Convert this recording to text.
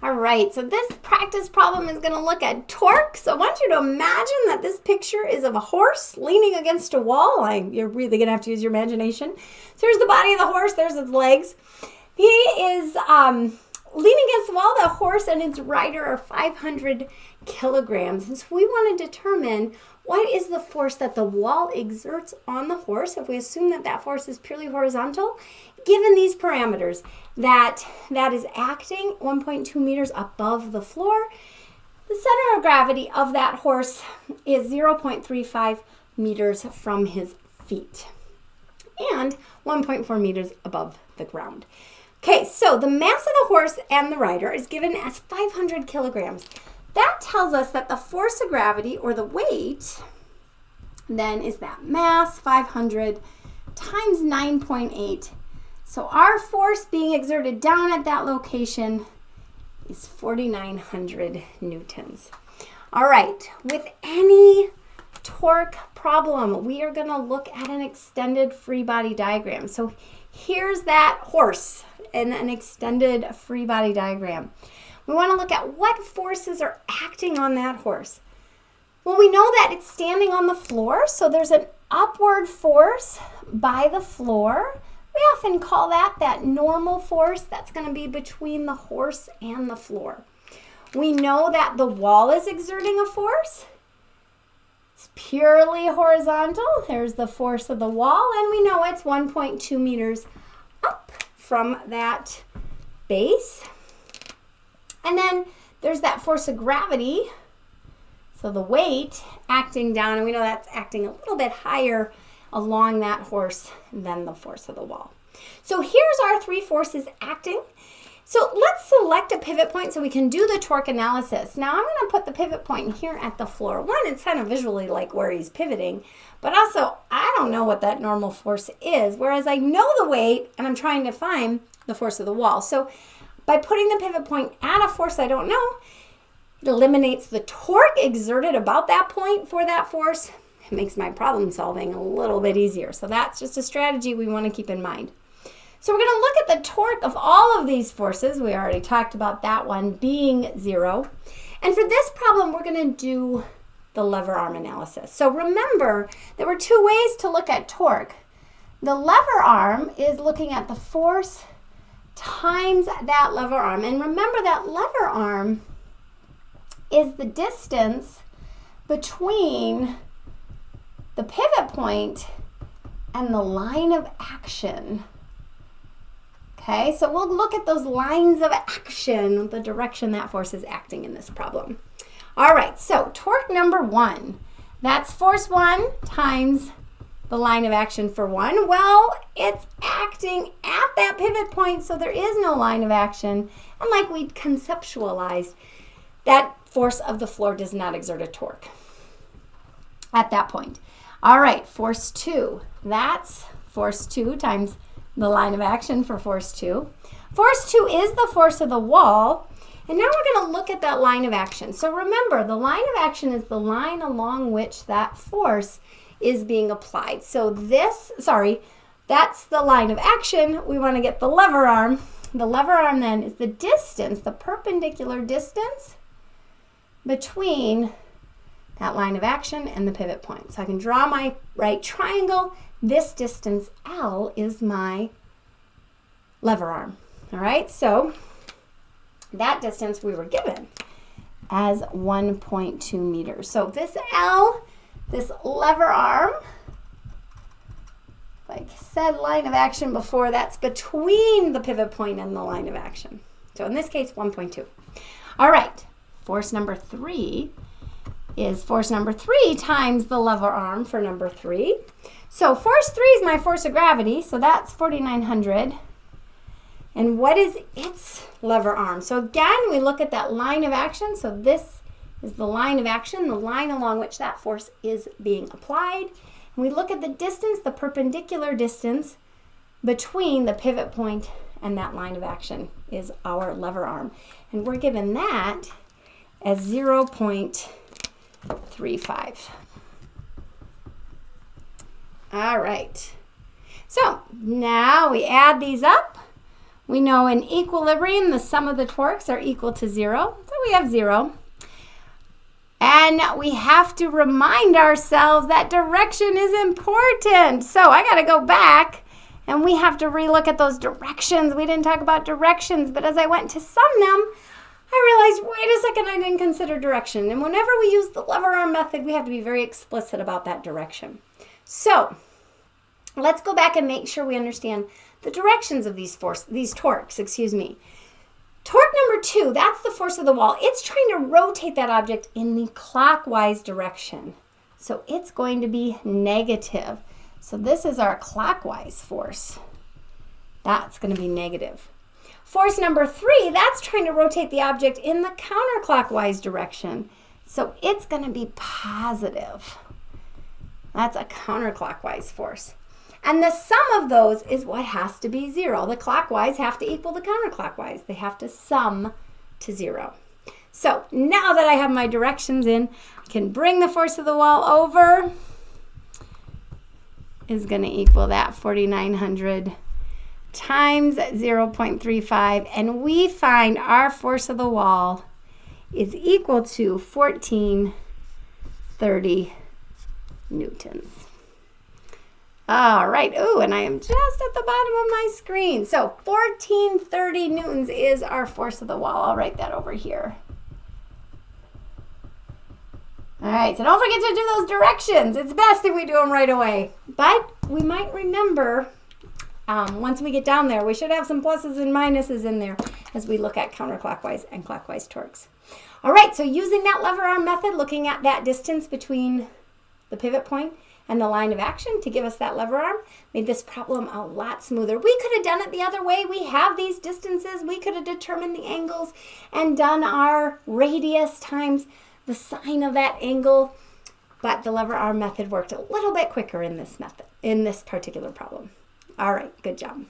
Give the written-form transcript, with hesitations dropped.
All right, so this practice problem is going to look at torque. So I want you to imagine that this picture is of a horse leaning against a wall. You're really going to have to use your imagination. So here's the body of the horse. There's its legs. He is leaning against the wall. The horse and its rider are 500 kilograms. And so we want to determine what is the force that the wall exerts on the horse. If we assume that that force is purely horizontal, given these parameters, that is acting 1.2 meters above the floor, the center of gravity of that horse is 0.35 meters from his feet and 1.4 meters above the ground. Okay, so the mass of the horse and the rider is given as 500 kilograms. That tells us that the force of gravity, or the weight, then is that mass, 500 times 9.8. So our force being exerted down at that location is 4,900 newtons. All right, with any torque problem, we are going to look at an extended free body diagram. So here's that horse in an extended free body diagram. We want to look at what forces are acting on that horse. Well, we know that it's standing on the floor, so there's an upward force by the floor. We often call that normal force. That's going to be between the horse and the floor. We know that the wall is exerting a force. It's purely horizontal. There's the force of the wall, and we know it's 1.2 meters up from that base. And then there's that force of gravity. So the weight acting down, and we know that's acting a little bit higher along that horse than the force of the wall. So here's our three forces acting. So let's select a pivot point so we can do the torque analysis. Now I'm going to put the pivot point here at the floor. One, it's kind of visually like where he's pivoting, but also I don't know what that normal force is, whereas I know the weight and I'm trying to find the force of the wall. So by putting the pivot point at a force I don't know, it eliminates the torque exerted about that point for that force. It makes my problem solving a little bit easier. So that's just a strategy we want to keep in mind. So we're going to look at the torque of all of these forces. We already talked about that one being 0. And for this problem, we're going to do the lever arm analysis. So remember, there were two ways to look at torque. The lever arm is looking at the force times that lever arm. And remember that lever arm is the distance between the pivot point and the line of action. Okay, so we'll look at those lines of action, the direction that force is acting in this problem. All right, so torque number 1, that's force 1 times the line of action for 1. Well, it's acting at that pivot point, so there is no line of action. And like we conceptualized, that force of the floor does not exert a torque at that point. All right, force 2, that's force 2 times the line of action for force 2. Force 2 is the force of the wall. And now we're going to look at that line of action. So remember, the line of action is the line along which that force is being applied. So that's the line of action. We want to get the lever arm. The lever arm then is the distance, the perpendicular distance between that line of action and the pivot point. So I can draw my right triangle. This distance L is my lever arm. All right, so that distance we were given as 1.2 meters. So this L, this lever arm, like I said, line of action before, that's between the pivot point and the line of action. So in this case, 1.2. All right, force number 3 is force number 3 times the lever arm for number 3. So force 3 is my force of gravity, so that's 4,900. And what is its lever arm? So again, we look at that line of action. So this is the line of action, the line along which that force is being applied. And we look at the distance, the perpendicular distance between the pivot point and that line of action is our lever arm. And we're given that as 0.35. All right. So now we add these up. We know in equilibrium, the sum of the torques are equal to 0. So we have 0. And we have to remind ourselves that direction is important. So I got to go back and we have to relook at those directions. We didn't talk about directions, but as I went to sum them, I realized, wait a second, I didn't consider direction. And whenever we use the lever arm method, we have to be very explicit about that direction. So let's go back and make sure we understand the directions of these torques. Torque number 2, that's the force of the wall. It's trying to rotate that object in the clockwise direction. So it's going to be negative. So this is our clockwise force. That's going to be negative. Force number 3, that's trying to rotate the object in the counterclockwise direction. So it's going to be positive. That's a counterclockwise force. And the sum of those is what has to be 0. The clockwise have to equal the counterclockwise. They have to sum to 0. So now that I have my directions in, I can bring the force of the wall over. Is going to equal that 4,900 times 0.35. And we find our force of the wall is equal to 1430 newtons. All right, ooh, and I am just at the bottom of my screen. So 1430 newtons is our force of the wall. I'll write that over here. All right, so don't forget to do those directions. It's best if we do them right away. But we might remember, once we get down there, we should have some pluses and minuses in there as we look at counterclockwise and clockwise torques. All right, so using that lever arm method, looking at that distance between the pivot point and the line of action to give us that lever arm, made this problem a lot smoother. We could have done it the other way. We have these distances. We could have determined the angles and done our radius times the sine of that angle, but the lever arm method worked a little bit quicker in this particular problem. All right, good job.